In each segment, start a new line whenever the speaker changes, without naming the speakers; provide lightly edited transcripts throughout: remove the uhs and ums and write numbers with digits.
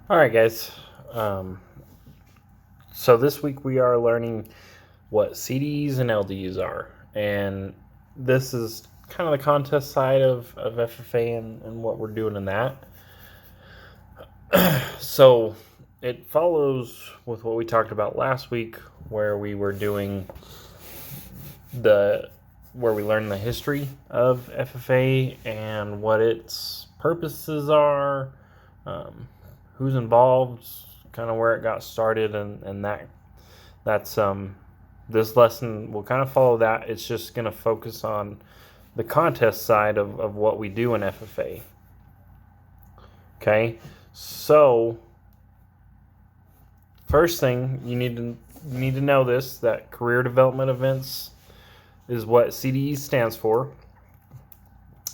All right, guys. Um, so this week we are learning what CDEs and LDEs are, and this is kind of the contest side of FFA and what we're doing in that. So it follows with what we talked about last week, where we were doing the where we learned the history of FFA and what its purposes are, um, who's involved, kind of where it got started, and that's this lesson will kind of follow that. It's just going to focus on the contest side of what we do in FFA. Okay, so first thing you need to know this, that career development events is what CDE stands for,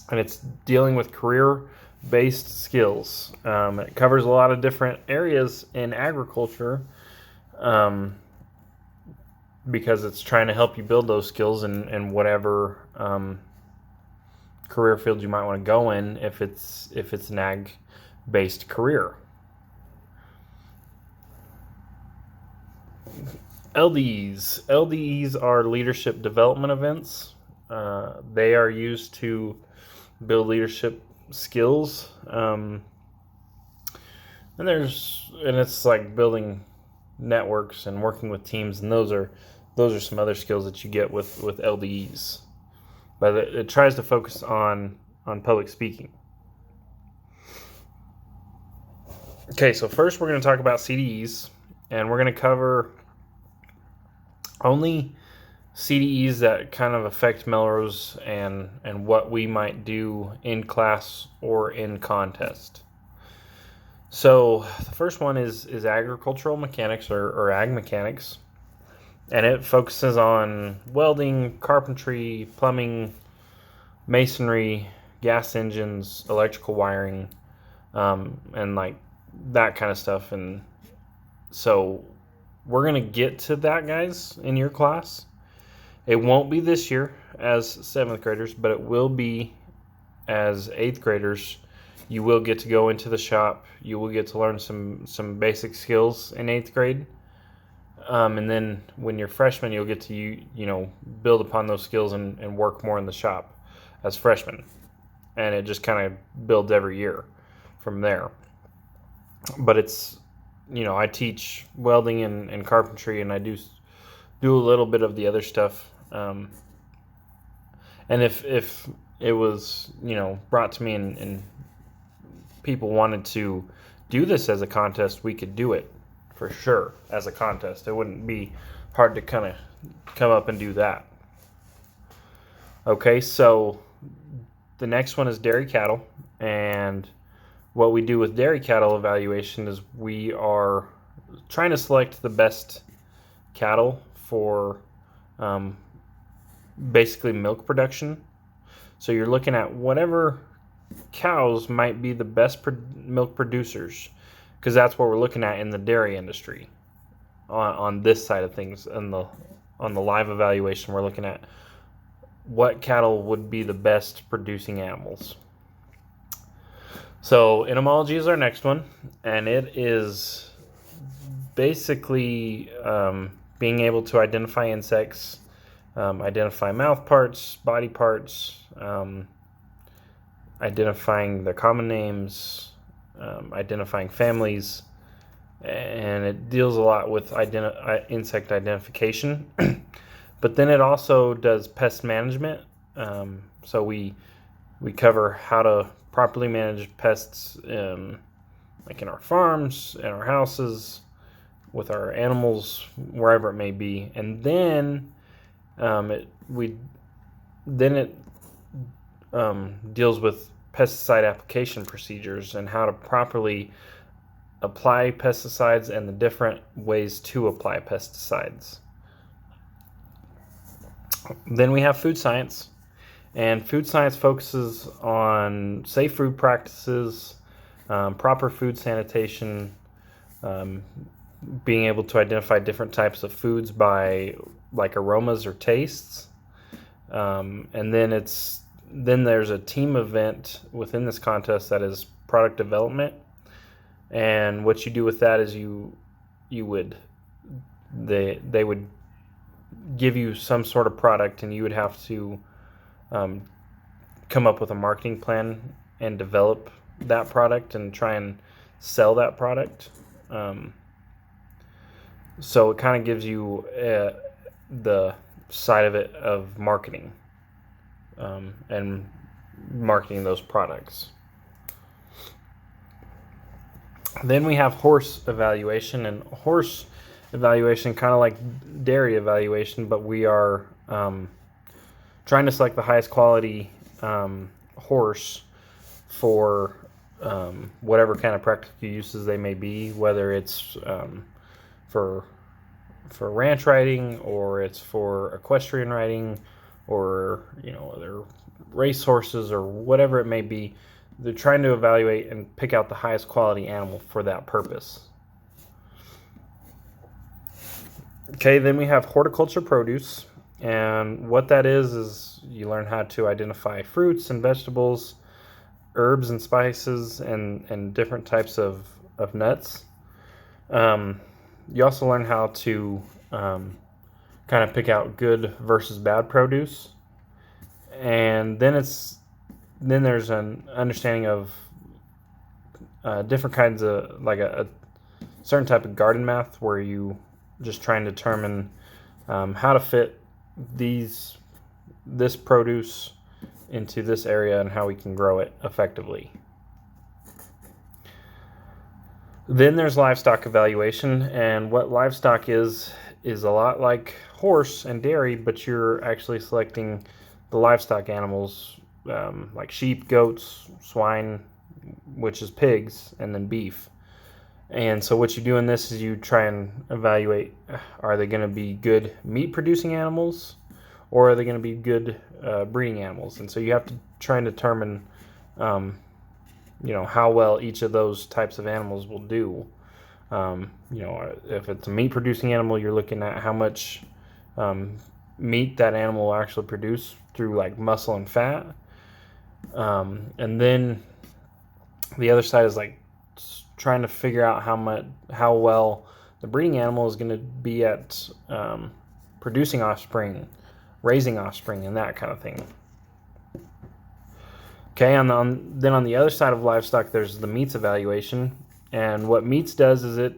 and it's dealing with career-based skills. It covers a lot of different areas in agriculture, because it's trying to help you build those skills in whatever career field you might want to go in, if it's an ag-based career. LDEs are leadership development events. They are used to build leadership skills, and it's like building networks and working with teams, and those are some other skills that you get with LDEs. But it tries to focus on public speaking. Okay, so first we're going to talk about CDEs, and we're going to cover only CDEs that kind of affect Melrose and what we might do in class or in contest. So the first one is agricultural mechanics or ag mechanics, and it focuses on welding, carpentry, plumbing, masonry, gas engines, electrical wiring, and like that kind of stuff. And so we're going to get to that, guys, in your class. It won't be this year as 7th graders, but it will be as 8th graders. You will get to go into the shop. You will get to learn some basic skills in 8th grade. And then when you're freshmen, you'll get to build upon those skills and work more in the shop as freshmen. And it just kind of builds every year from there. But it's, I teach welding and carpentry, and I do a little bit of the other stuff. And if it was, brought to me and people wanted to do this as a contest, we could do it for sure as a contest. It wouldn't be hard to kind of come up and do that. Okay, so the next one is dairy cattle, and what we do with dairy cattle evaluation is we are trying to select the best cattle for basically milk production. So you're looking at whatever cows might be the best milk producers, because that's what we're looking at in the dairy industry. On this side of things, on the live evaluation, we're looking at what cattle would be the best producing animals. So entomology is our next one, and it is basically being able to identify insects, identify mouth parts, body parts, identifying their common names, identifying families, and it deals a lot with insect identification. But then it also does pest management. So we cover how to properly manage pests, like in our farms, in our houses, with our animals, wherever it may be. And then it deals with pesticide application procedures and how to properly apply pesticides and the different ways to apply pesticides. Then we have food science, and food science focuses on safe food practices, proper food sanitation, being able to identify different types of foods by like aromas or tastes, and then there's a team event within this contest that is product development, And what you do with that is they would give you some sort of product, and you would have to come up with a marketing plan and develop that product and try and sell that product. So it kind of gives you the side of it of marketing and marketing those products. Then we have horse evaluation, and horse evaluation kind of like dairy evaluation, but we are trying to select the highest quality horse for whatever kind of practical uses they may be, whether it's for ranch riding, or it's for equestrian riding, or they're race horses, or whatever it may be. They're trying to evaluate and pick out the highest quality animal for that purpose. Okay, then we have horticulture produce, and what that is you learn how to identify fruits and vegetables, herbs and spices, and different types of nuts. You also learn how to kind of pick out good versus bad produce, and then there's an understanding of different kinds of, like a certain type of garden math, where you just try and determine how to fit this produce into this area and how we can grow it effectively. Then there's livestock evaluation, and what livestock is a lot like horse and dairy, but you're actually selecting the livestock animals, like sheep, goats, swine, which is pigs, and then beef. And so what you do in this is you try and evaluate, are they going to be good meat producing animals, or are they going to be good breeding animals? And so you have to try and determine how well each of those types of animals will do. If it's a meat producing animal, you're looking at how much meat that animal will actually produce through like muscle and fat. And then the other side is like trying to figure out how well the breeding animal is going to be at producing offspring, raising offspring, and that kind of thing. Okay, then on the other side of livestock, there's the meats evaluation, and what meats does is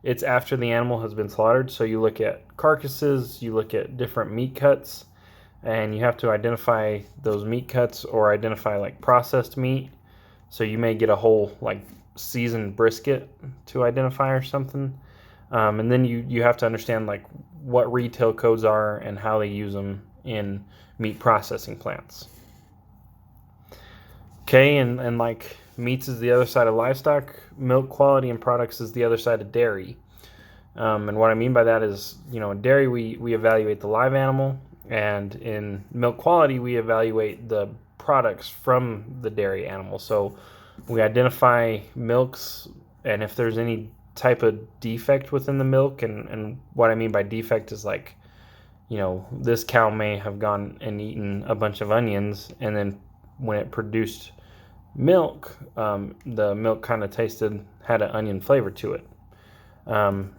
it's after the animal has been slaughtered. So you look at carcasses, you look at different meat cuts, and you have to identify those meat cuts or identify like processed meat. So you may get a whole like seasoned brisket to identify or something, and then you have to understand like what retail codes are and how they use them in meat processing plants. Okay, and like meats is the other side of livestock, milk quality and products is the other side of dairy. And what I mean by that is, in dairy we evaluate the live animal, and in milk quality we evaluate the products from the dairy animal. So we identify milks, and if there's any type of defect within the milk, and what I mean by defect is like, this cow may have gone and eaten a bunch of onions, and then when it produced milk, the milk kind of had an onion flavor to it. And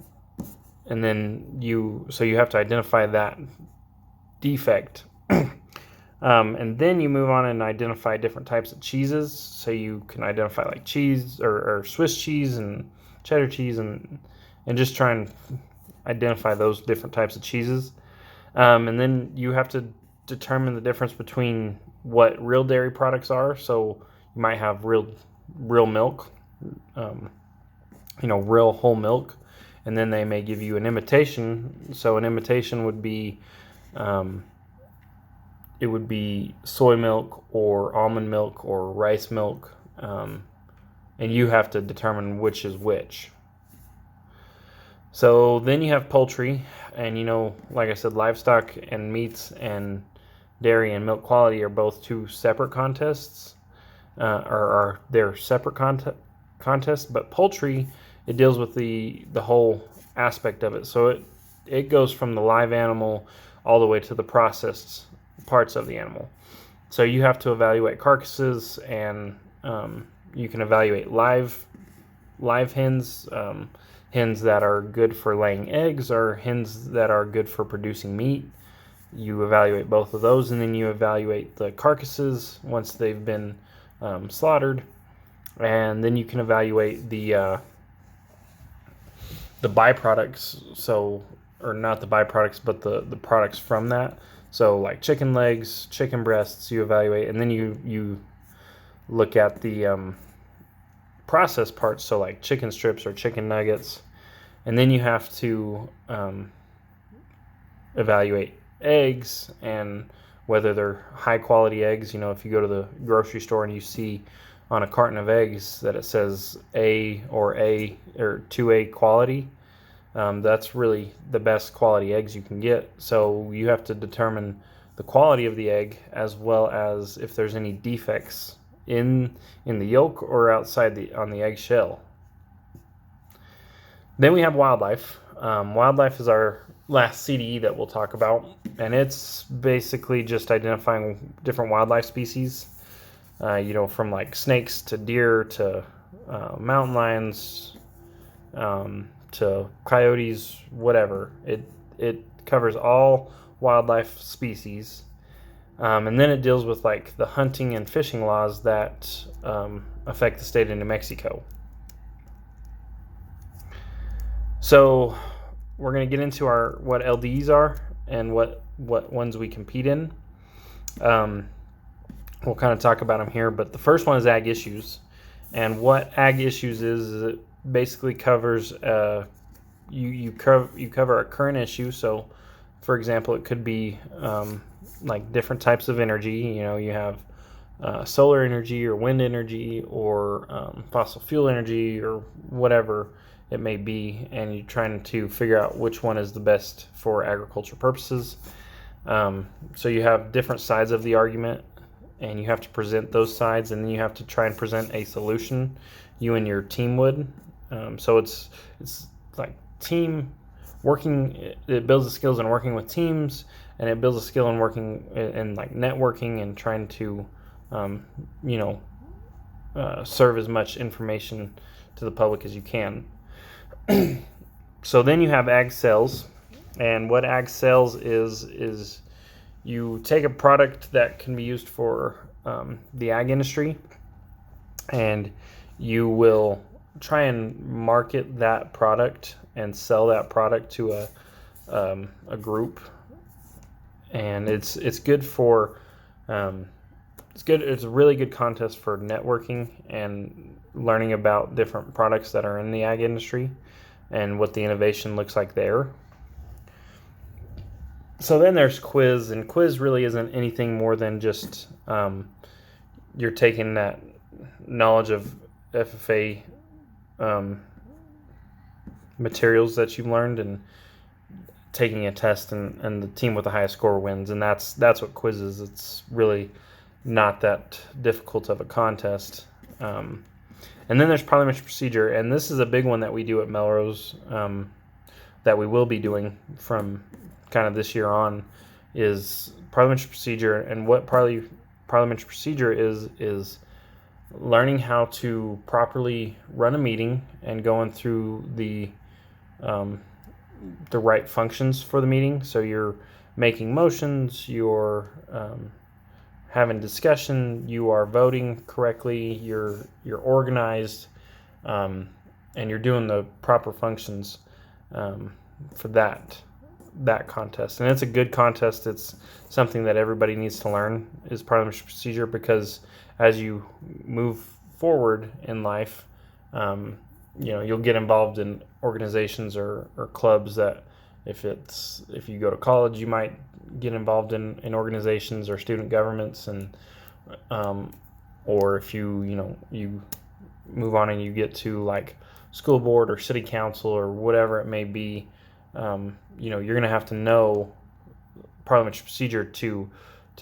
then you have to identify that defect. And then you move on and identify different types of cheeses. So you can identify like cheese or Swiss cheese and cheddar cheese, and just try and identify those different types of cheeses. And then you have to determine the difference between what real dairy products are. So you might have real milk, real whole milk, and then they may give you an imitation. So an imitation would be it would be soy milk or almond milk or rice milk, and you have to determine which is which. So then you have poultry, and like I said, livestock and meats and dairy and milk quality are both two separate contests, or they're separate contests. But poultry, it deals with the whole aspect of it. So it goes from the live animal all the way to the processed parts of the animal. So you have to evaluate carcasses, and you can evaluate live live hens, hens that are good for laying eggs, or hens that are good for producing meat. You evaluate both of those, and then you evaluate the carcasses once they've been slaughtered, and then you can evaluate the byproducts. So, or not the byproducts, but the products from that. So, like chicken legs, chicken breasts, you evaluate, and then you look at the processed parts. So, like chicken strips or chicken nuggets, and then you have to evaluate eggs and whether they're high quality eggs. If you go to the grocery store and you see on a carton of eggs that it says A or 2A quality, that's really the best quality eggs you can get. So you have to determine the quality of the egg, as well as if there's any defects in the yolk or outside on the egg shell. Then we have wildlife. Wildlife is our last CDE that we'll talk about, and it's basically just identifying different wildlife species, from like snakes to deer to mountain lions to coyotes, whatever. It covers all wildlife species, and then it deals with like the hunting and fishing laws that affect the state of New Mexico. So we're going to get into what LDEs are and what ones we compete in. We'll kind of talk about them here, but the first one is ag issues. And what ag issues is it basically covers you cover a current issue. So, for example, it could be like different types of energy. You have solar energy or wind energy or fossil fuel energy or whatever it may be, and you're trying to figure out which one is the best for agriculture purposes. So you have different sides of the argument, and you have to present those sides, and then you have to try and present a solution, you and your team would. So it's like team working. It builds the skills in working with teams, and it builds a skill in working in like networking and trying to serve as much information to the public as you can. So then you have ag sales, and what ag sales is you take a product that can be used for the ag industry, and you will try and market that product and sell that product to a group, and it's good for it's a really good contest for networking and learning about different products that are in the ag industry and what the innovation looks like there. So then there's quiz, and quiz really isn't anything more than just you're taking that knowledge of FFA materials that you've learned and taking a test, and the team with the highest score wins, and that's what quiz is. It's really not that difficult of a contest. And then there's parliamentary procedure, and this is a big one that we do at Melrose, that we will be doing from kind of this year on, is parliamentary procedure. And what parliamentary procedure is learning how to properly run a meeting and going through the right functions for the meeting. So you're making motions, you're having discussion, you are voting correctly, you're organized, and you're doing the proper functions for that contest. And it's a good contest. It's something that everybody needs to learn, is parliamentary procedure, because as you move forward in life, you'll get involved in organizations or clubs that if you go to college, you might get involved in organizations or student governments, and or if you move on and you get to like school board or city council or whatever it may be, you're going to have to know parliamentary procedure to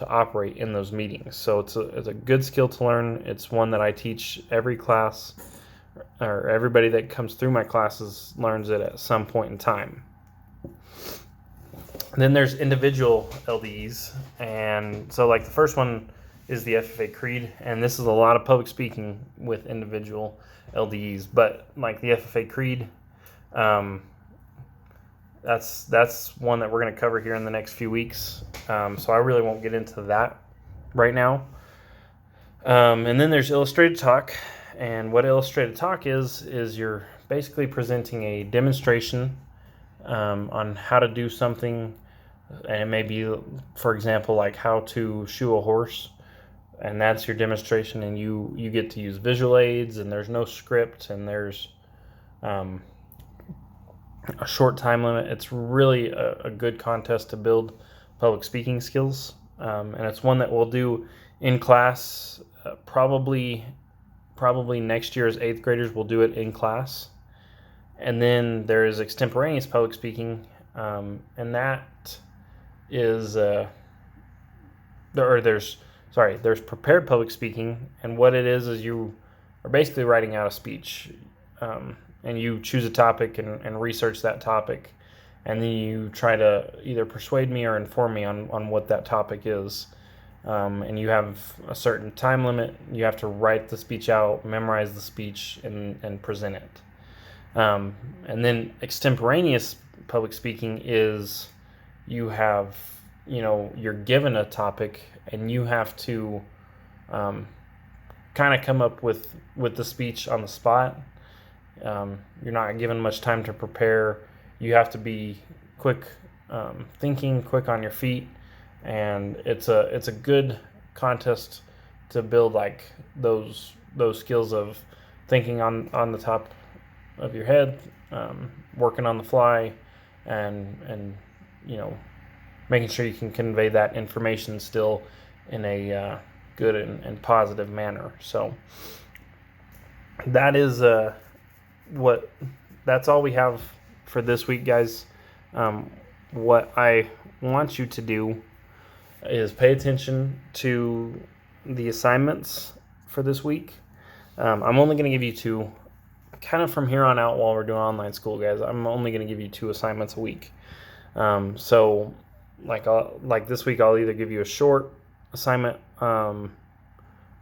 operate in those meetings. So it's a good skill to learn. It's one that I teach every class, or everybody that comes through my classes learns it at some point in time. And then there's individual LDEs, and so like the first one is the FFA Creed, and this is a lot of public speaking with individual, LDEs. But like the FFA Creed, that's one that we're going to cover here in the next few weeks. So I really won't get into that right now. And then there's Illustrated Talk. And what Illustrated Talk is you're basically presenting a demonstration on how to do something. And it may be, for example, like how to shoe a horse. And that's your demonstration, and you get to use visual aids, and there's no script, and there's a short time limit. It's really a good contest to build public speaking skills, and it's one that we'll do in class. Probably next year as 8th graders we'll do it in class. And then there is extemporaneous public speaking, and that is there's prepared public speaking, and what it is you are basically writing out a speech, and you choose a topic and research that topic, and then you try to either persuade me or inform me on what that topic is, and you have a certain time limit. You have to write the speech out, memorize the speech, and present it. And then extemporaneous public speaking is you're given a topic, and you have to kind of come up with the speech on the spot. You're not given much time to prepare. You have to be quick thinking, quick on your feet, and it's a good contest to build like those skills of thinking on the top of your head, working on the fly, and making sure you can convey that information still in a good and positive manner. So that is that's all we have for this week, guys. What I want you to do is pay attention to the assignments for this week. I'm only going to give you 2. Kind of from here on out while we're doing online school, guys, I'm only going to give you 2 assignments a week. So like this week, I'll either give you a short assignment or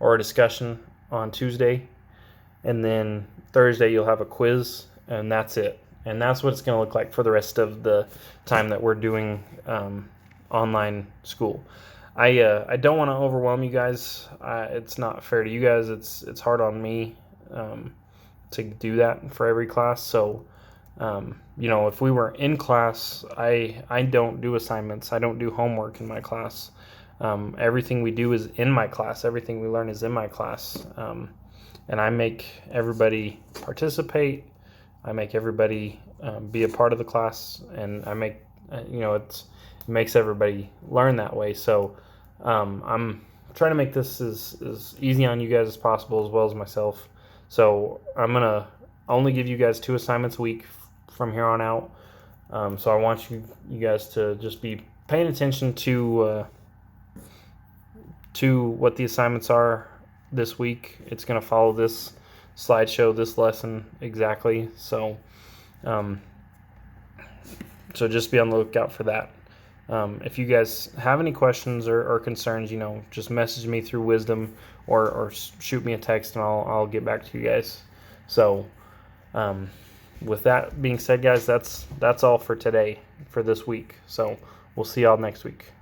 a discussion on Tuesday, and then Thursday you'll have a quiz, and that's it. And that's what it's going to look like for the rest of the time that we're doing online school. I don't want to overwhelm you guys. It's not fair to you guys. It's hard on me to do that for every class. So if we were in class, I don't do assignments. I don't do homework in my class. Everything we do is in my class. Everything we learn is in my class. And I make everybody participate. I make everybody be a part of the class, and I make it makes everybody learn that way. So I'm trying to make this as easy on you guys as possible, as well as myself. So I'm gonna only give you guys 2 assignments a week from here on out. So I want you guys to just be paying attention to what the assignments are this week. It's going to follow this slideshow, this lesson exactly. So just be on the lookout for that. If you guys have any questions or concerns, just message me through Wisdom or shoot me a text, and I'll get back to you guys. So with that being said, guys, that's all for today, for this week. So we'll see y'all next week.